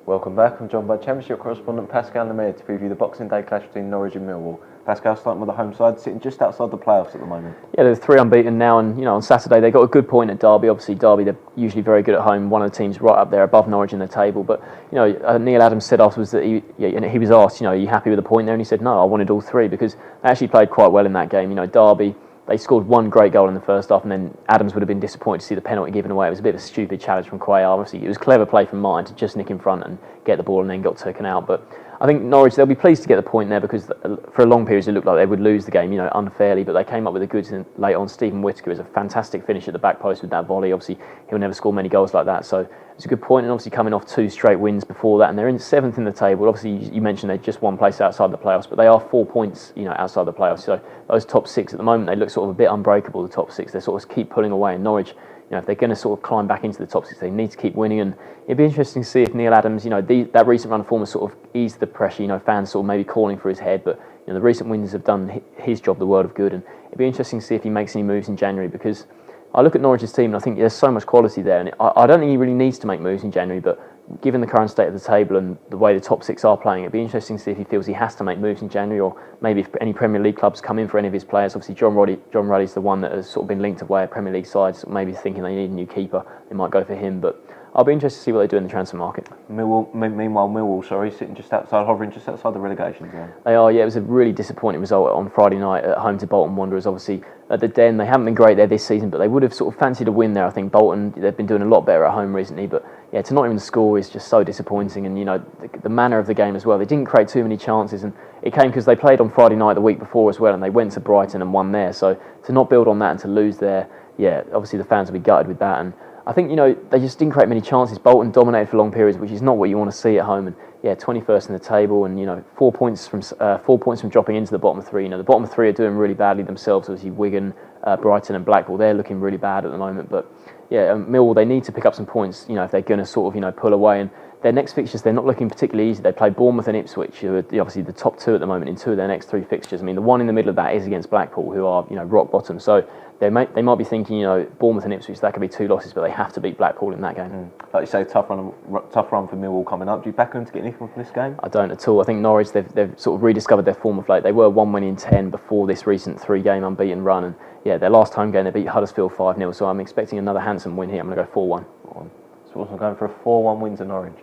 Welcome back. I'm joined by Championship correspondent Pascal Lemire to preview the Boxing Day clash between Norwich and Millwall. Pascal, starting with the home side, sitting just outside the playoffs at the moment. Yeah, they're 3 unbeaten now, and on Saturday they got a good point at Derby. Obviously, Derby, they're usually very good at home. One of the teams right up there above Norwich in the table. But Neil Adams said afterwards that he was asked, are you happy with the point there? And he said, no, I wanted all three because they actually played quite well in that game. Derby, they scored one great goal in the first half, and then Adams would have been disappointed to see the penalty given away. It was a bit of a stupid challenge from Quay. Obviously, it was clever play from mine to just nick in front and get the ball, and then got taken out. But I think Norwich, they'll be pleased to get the point there because for a long period it looked like they would lose the game, unfairly. But they came up with the goods late on. Stephen Whittaker was a fantastic finish at the back post with that volley. Obviously, he'll never score many goals like that. So it's a good point, and obviously coming off 2 straight wins before that, and they're in 7th in the table. Obviously, you mentioned they're just one place outside the playoffs, but they are 4 points, outside the playoffs. So those top 6 at the moment, they look sort of a bit unbreakable. The top 6, they sort of keep pulling away. And Norwich, if they're going to sort of climb back into the top 6, they need to keep winning. And it'd be interesting to see if Neil Adams, that recent run of form has sort of eased the pressure. Fans sort of maybe calling for his head, but the recent wins have done his job the world of good. And it'd be interesting to see if he makes any moves in January, because I look at Norwich's team and I think there's so much quality there, and I don't think he really needs to make moves in January, but given the current state of the table and the way the top 6 are playing, it'd be interesting to see if he feels he has to make moves in January, or maybe if any Premier League clubs come in for any of his players. Obviously, John Ruddy's the one that has sort of been linked away at Premier League sides, maybe thinking they need a new keeper. They might go for him, but I'll be interested to see what they do in the transfer market. Meanwhile, Millwall, sitting hovering just outside the relegation zone. They are, yeah. It was a really disappointing result on Friday night at home to Bolton Wanderers. Obviously, at the Den, they haven't been great there this season, but they would have sort of fancied a win there. I think Bolton, they've been doing a lot better at home recently, but yeah, to not even score is just so disappointing. And the manner of the game as well. They didn't create too many chances, and it came because they played on Friday night the week before as well, and they went to Brighton and won there. So to not build on that and to lose there, yeah, obviously the fans will be gutted with that. And I think, they just didn't create many chances. Bolton dominated for long periods, which is not what you want to see at home. And yeah, 21st in the table, and 4 points from dropping into the bottom 3. The bottom 3 are doing really badly themselves. Obviously, Wigan, Brighton, and Blackpool, they're looking really bad at the moment. But yeah, Millwall, they need to pick up some points, if they're going to sort of pull away. And their next fixtures, they're not looking particularly easy. They play Bournemouth and Ipswich, who are obviously the top 2 at the moment in 2 of their next 3 fixtures. I mean, the one in the middle of that is against Blackpool, who are rock bottom. So they might be thinking, Bournemouth and Ipswich, that could be 2 losses, but they have to beat Blackpool in that game. Like you say, tough run for Millwall coming up. Do you back them to get anything from this game? I don't at all. I think Norwich, they've sort of rediscovered their form of late. They were 1 win in 10 before this recent 3-game unbeaten run, and yeah, their last home game they beat Huddersfield 5-0. So I'm expecting another handsome win here. I'm going to go 4-1. So I'm going for a 4-1 win to Norwich.